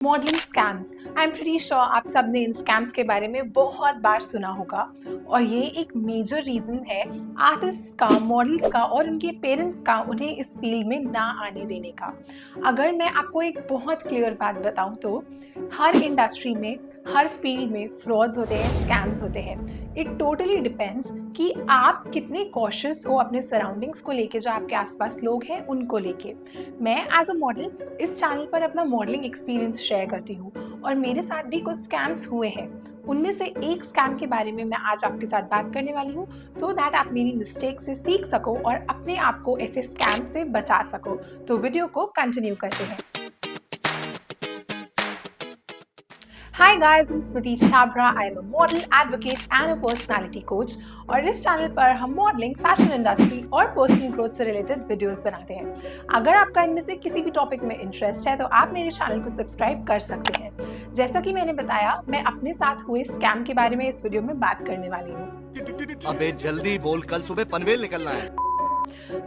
Modelling scams. I am pretty sure आप सब ने इन स्कैम्स के बारे में बहुत बार सुना होगा और ये एक मेजर रीज़न है आर्टिस्ट का, मॉडल्स का और उनके पेरेंट्स का उन्हें इस फील्ड में ना आने देने का। अगर मैं आपको एक बहुत क्लियर बात बताऊं तो हर इंडस्ट्री में, हर फील्ड में फ्रॉड्स होते हैं, स्कैम्स होते हैं। इट टोटली डिपेंड्स कि आप कितने कॉशियस हो अपने सराउंडिंग्स को लेके, जो आपके आसपास लोग हैं उनको लेके। मैं एज अ मॉडल इस चैनल पर अपना मॉडलिंग एक्सपीरियंस शेयर करती हूँ और मेरे साथ भी कुछ स्कैम्स हुए हैं। उनमें से एक स्कैम के बारे में मैं आज आपके साथ बात करने वाली हूँ, सो दैट आप मेरी मिस्टेक से सीख सको और अपने आप को ऐसे स्कैम से बचा सको। तो वीडियो को कंटिन्यू करते हैं। Hi guys, I'm Smriti Chabra. I am a model, advocate and a personality coach और इस चैनल पर हम मॉडलिंग, फैशन इंडस्ट्री और पर्सनल ग्रोथ से रिलेटेड वीडियोस बनाते हैं। अगर आपका इनमें से किसी भी टॉपिक में इंटरेस्ट है तो आप मेरे चैनल को सब्सक्राइब कर सकते हैं। जैसा कि मैंने बताया, मैं अपने साथ हुए स्कैम के बारे में इस वीडियो में बात करने वाली हूँ। अबे जल्दी बोल, कल सुबह पनवेल निकलना है।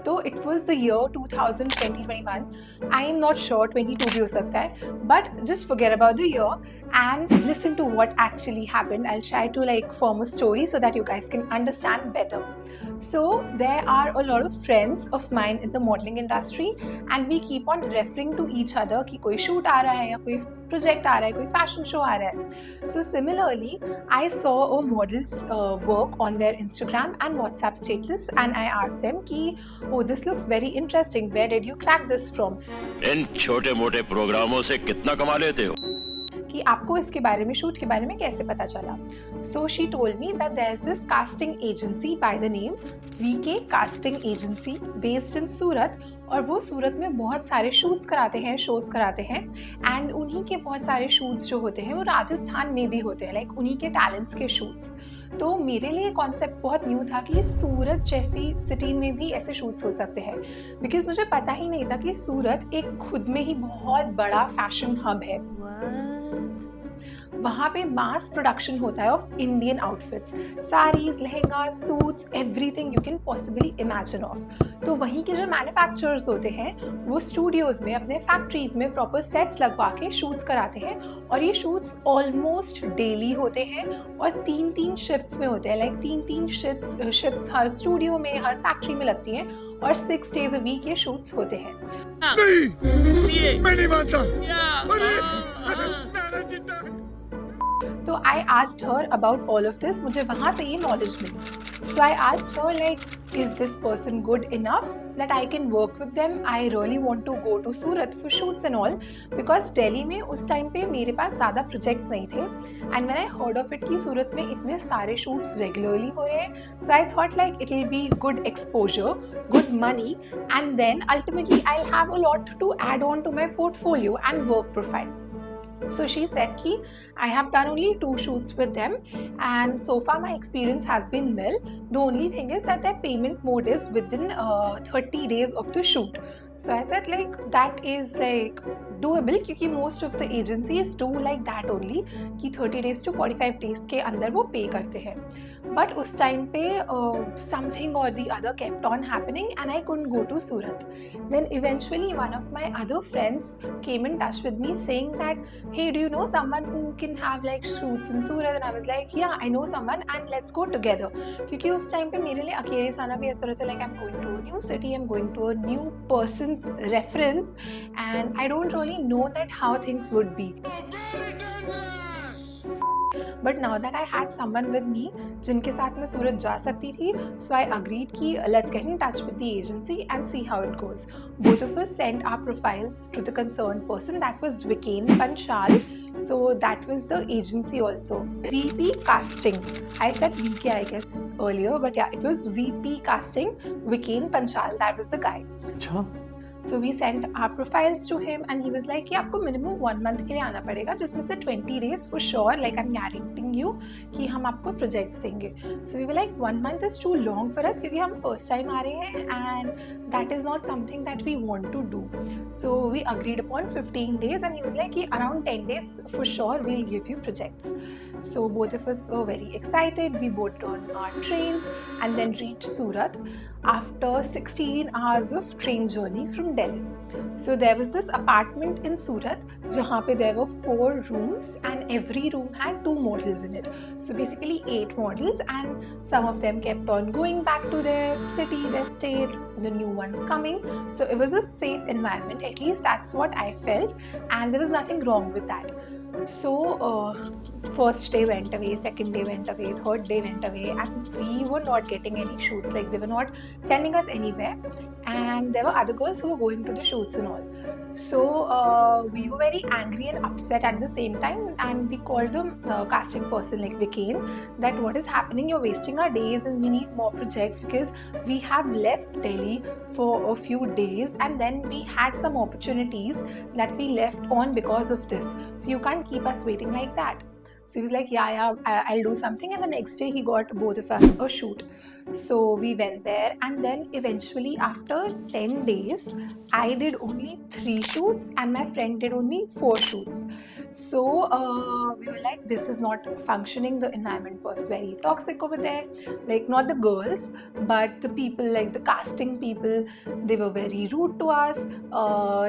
तो it was the year 2021। I am not sure 22 भी हो सकता है, but just forget about the year and listen to what actually happened. I'll try to form a story so that you guys can understand better. So there are a lot of friends of mine in the modeling industry and we keep on referring to each other कि कोई shoot आ रहा है या कोई project आ रहा है, कोई fashion show आ रहा है. So similarly, I saw a model's work on their Instagram and WhatsApp status and I asked them कि oh, this looks very interesting. Where did you crack this from? इन छोटे मोटे प्रोग्रामों से कितना कमा लेते हो? कि आपको इसके बारे में, शूट के बारे में कैसे पता चला। So she told me that there is this casting agency by the name VK casting agency based in Surat, और वो सूरत में बहुत सारे शूट्स कराते हैं, शोज कराते हैं एंड उन्हीं के बहुत सारे शूट्स जो होते हैं वो राजस्थान में भी होते हैं, उन्हीं के टैलेंट्स के शूट्स। तो मेरे लिए कॉन्सेप्ट बहुत न्यू था कि सूरत जैसी सिटी में भी ऐसे शूट्स हो सकते हैं, बिकॉज मुझे पता ही नहीं था कि सूरत एक खुद में ही बहुत बड़ा फैशन हब है। वहाँ पे मास प्रोडक्शन होता है of Indian outfits, saris, lehenga, suits, everything you can possibly imagine of. तो वहीं के जो मैन्युफैक्चरर्स होते हैं वो स्टूडियोज में, अपने फैक्ट्रीज में प्रॉपर सेट्स लगवा के शूट्स कराते हैं और ये शूट्स ऑलमोस्ट डेली होते हैं और 3-3 शिफ्ट्स में होते हैं। 3-3 शिफ्ट्स हर स्टूडियो में, हर फैक्ट्री में लगती हैं और 6 days a week ये शूट्स होते हैं। नहीं, मैं नहीं मानता। तो I asked her about all of this, मुझे वहाँ से ये नॉलेज मिली। So I asked her is this person good enough that I can work with them? I really want to go to Surat for shoots and all, because Delhi में उस time पे मेरे पास ज़्यादा प्रोजेक्ट्स नहीं थे and when I heard of it कि सूरत में इतने सारे शूट्स रेगुलरली हो रहे हैं, so I thought it will be good exposure, good money and then ultimately I will have a lot to add on to my portfolio and work profile. So she said ki I have done only 2 shoots with them and so far my experience has been well. The only thing is that their payment mode is within 30 days of the shoot. So I said that is doable क्योंकि most of the agencies do like that only कि 30 days to 45 days के अंदर वो pay करते हैं. But उस time पे something or the other kept on happening and I couldn't go to Surat. Then eventually one of my other friends came in touch with me saying that hey, do you know someone who can have shoots in Surat? And I was like yeah, I know someone and let's go together. क्योंकि उस time पे मेरे लिए अकेले जाना भी ऐसा रहता है I'm going to a new city, I'm going to a new person's reference and I don't really know that how things would be. But now that I had someone with me जिनके साथ मैं सूरत जा सकती थी, so I agreed कि let's get in touch with the agency and see how it goes. Both of us sent our profiles to the concerned person, that was Vikain Panchal. So that was the agency also. VP Casting. I said VK I guess earlier, but yeah, it was VP Casting, Vikain Panchal. That was the guy. अच्छा। So we sent our profiles to him and he was like कि आपको minimum 1 month के लिए आना पड़ेगा, जिसमें से 20 days for sure, I'm guaranteeing you कि हम आपको projects देंगे. So we were like 1 month is too long for us क्योंकि हम first time आ रहे हैं and that is not something that we want to do. So we agreed upon 15 days and he was like कि around 10 days for sure we'll give you projects. So both of us were very excited. We boarded on our trains and then reached Surat after 16 hours of train journey from Delhi. So there was this apartment in Surat jahan pe there were 4 rooms and every room had 2 models in it. So basically 8 models, and some of them kept on going back to their city, their state, the new ones coming. So it was a safe environment, at least that's what I felt, and there was nothing wrong with that. So first day went away, second day went away, third day went away, and we were not getting any shoots. Like they were not sending us anywhere, and there were other girls who were going to the shoots and all. So we were very angry and upset at the same time, and we called the casting person, like Vikain, that what is happening? You're wasting our days, and we need more projects because we have left Delhi for a few days, and then we had some opportunities that we left on because of this. So you can't keep us waiting like that. So he was like, yeah, I'll do something. And the next day he got both of us a shoot. So we went there, and then eventually after 10 days, I did only 3 shoots and my friend did only 4 shoots. So we were like, this is not functioning. The environment was very toxic over there. Like not the girls, but the people, like the casting people, they were very rude to us.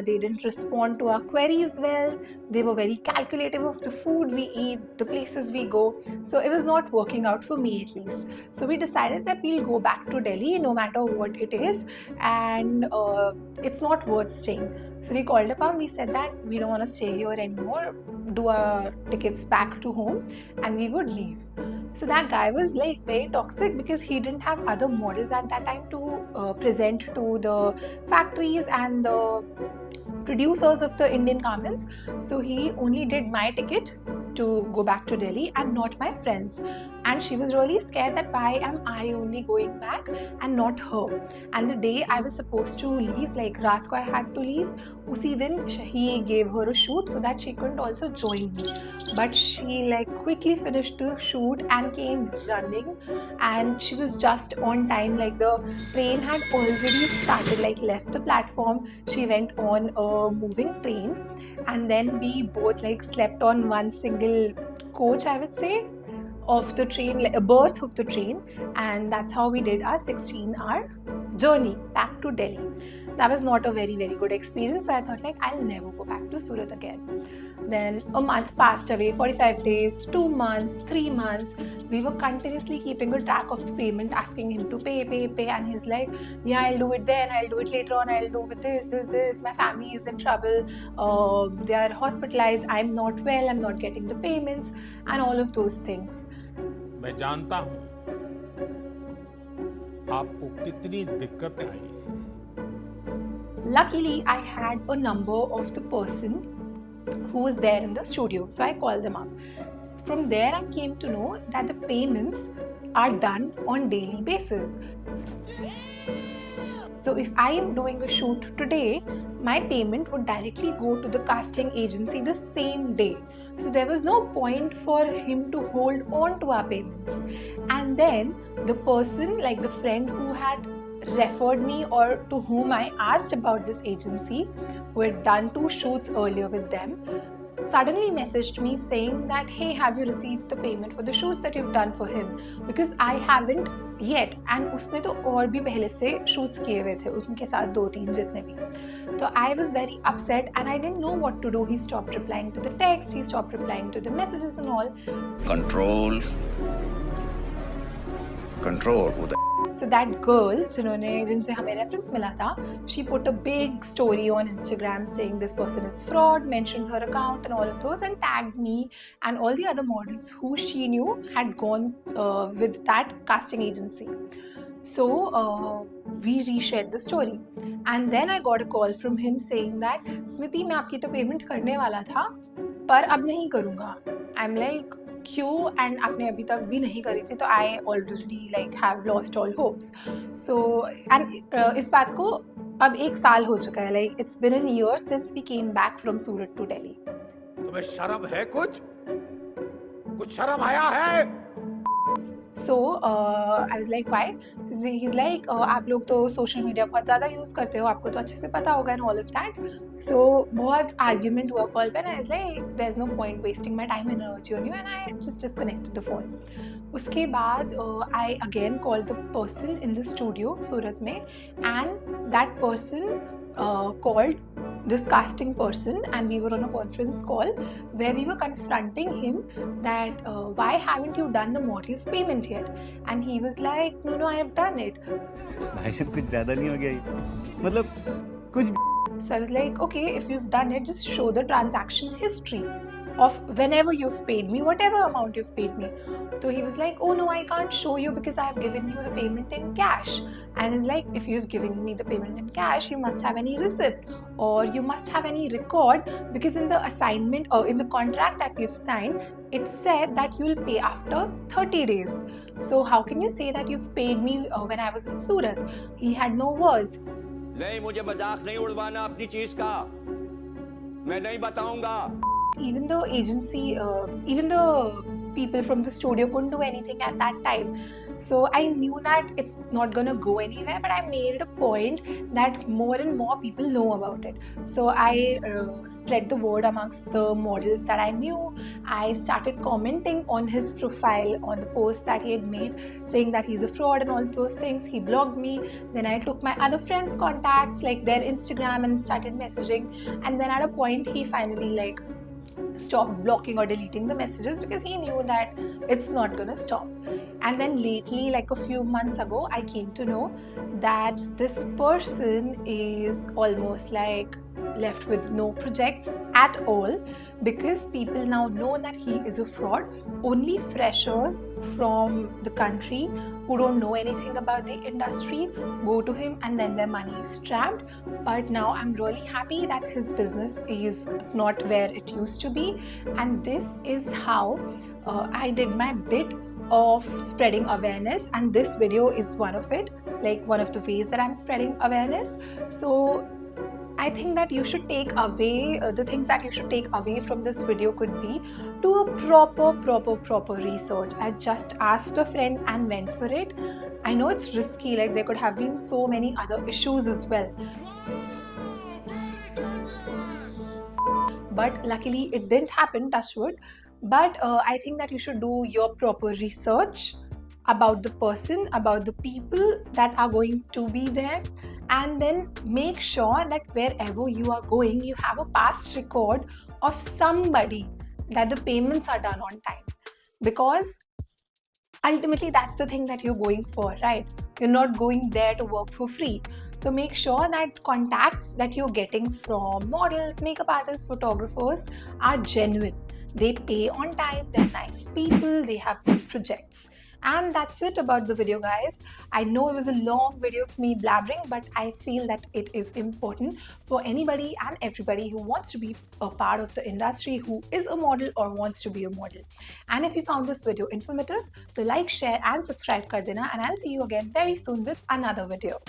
They didn't respond to our queries well. They were very calculative of the food we eat, the places we go. So it was not working out for me at least. So we decided that we'll go back to Delhi no matter what it is, and it's not worth staying. So we called up and we said that we don't want to stay here anymore, do our tickets back to home, and we would leave. So that guy was like very toxic because he didn't have other models at that time to present to the factories and the producers of the Indian garments. So he only did my ticket to go back to Delhi and not my friends. And she was really scared that why am I only going back and not her. And the day I was supposed to leave, like raat ko I had to leave, usi din he gave her a shoot so that she couldn't also join me. But she like quickly finished the shoot and came running, and she was just on time. Like the train had already started, like left the platform. She went on a moving train, and then we both like slept on one single coach, I would say, of the train, like a berth of the train, and that's how we did our 16-hour journey back to Delhi. That was not a very good experience. So I thought like I'll never go back to Surat again. Then a month passed away, 45 days, 2 months, 3 months. We were continuously keeping a track of the payment, asking him to pay, and he's like, yeah, I'll do it then, I'll do it later on, I'll do with this, my family is in trouble, they are hospitalized, I'm not well, I'm not getting the payments, and all of those things. मैं जानता हूं आपको कितनी दिक्कतें आई हैं। Luckily, I had a number of the person who was there in the studio, so I called them up. From there, I came to know that the payments are done on daily basis. So if I am doing a shoot today, my payment would directly go to the casting agency the same day. So there was no point for him to hold on to our payments. And then the person, like the friend who had referred me or to whom I asked about this agency, who had done 2 shoots earlier with them, suddenly messaged me saying that, hey, have you received the payment for the shoots that you've done for him? Because I haven't yet, and उसने तो और भी पहले से shoots किए हुए थे उनके साथ 2-3 जितने भी. So I was very upset and I didn't know what to do. He stopped replying to the text, he stopped replying to the messages and all. Control. So that girl जिनसे हमें reference मिला था, she put a big story on Instagram saying this person is fraud, mentioned her account and all of those, and tagged me and all the other models who she knew had gone with that casting agency. So we reshared the story, and then I got a call from him saying that Smriti, मैं आपकी तो payment करने वाला था, पर अब नहीं करूँगा. I'm like, क्यों? एंड आपने अभी तक भी नहीं करी थी, तो I already like have lost all hopes. So and इस बात को अब 1 साल हो चुका है. Like it's been an year since we came back from Surat to Delhi. तुम्हें शर्म है? कुछ शर्म आया है? So I was like, why? He's like, आप लोग तो सोशल मीडिया बहुत ज़्यादा यूज़ करते हो, आपको तो अच्छे से पता होगा and all of that. So बहुत argument हुआ कॉल पे, and I was like there's no point wasting my time and energy on you, and I just disconnected the phone. उसके बाद I again called the person in the studio सूरत में, and that person called this casting person, and we were on a conference call where we were confronting him that why haven't you done the model's payment yet, and he was like no I have done it. भाई साहब कुछ ज्यादा नहीं हो गया ये? मतलब कुछ So I was like, okay, if you've done it, just show the transaction history of whenever you've paid me, whatever amount you've paid me. So he was like, oh no, I can't show you because I have given you the payment in cash. And it's like, if you've given me the payment in cash, you must have any receipt or you must have any record, because in the assignment or in the contract that we've signed, it said that you'll pay after 30 days. So how can you say that you've paid me when I was in Surat? He had no words. नहीं, मुझे मजाक नहीं उड़वाना अपनी चीज का, मैं नहीं बताऊंगा. Even the agency, even the people from the studio couldn't do anything at that time. So I knew that it's not gonna go anywhere, but I made it a point that more and more people know about it. So I spread the word amongst the models that I knew. I started commenting on his profile, on the post that he had made, saying that he's a fraud and all those things. He blocked me. Then I took my other friends' contacts, like their Instagram, and started messaging. And then at a point, he finally stopped blocking or deleting the messages because he knew that it's not gonna stop. And then lately, like a few months ago, I came to know that this person is almost like left with no projects at all, because people now know that he is a fraud. Only freshers from the country who don't know anything about the industry go to him, and then their money is trapped. But now I'm really happy that his business is not where it used to be, and this is how I did my bit of spreading awareness, and this video is one of it, like one of the ways that I'm spreading awareness. So I think that you should take away the things that you should take away from this video could be do a proper research. I just asked a friend and went for it. I know it's risky, like there could have been so many other issues as well, but luckily it didn't happen, touch wood. But I think that you should do your proper research about the person, about the people that are going to be there, and then make sure that wherever you are going, you have a past record of somebody that the payments are done on time, because ultimately that's the thing that you're going for, right? You're not going there to work for free. So make sure that contacts that you're getting from models, makeup artists, photographers are genuine. They pay on time, they're nice people, they have good projects. And that's it about the video, guys. I know it was a long video of me blabbering, but I feel that it is important for anybody and everybody who wants to be a part of the industry, who is a model or wants to be a model. And if you found this video informative, तो like, share and subscribe कर देना, and I'll see you again very soon with another video.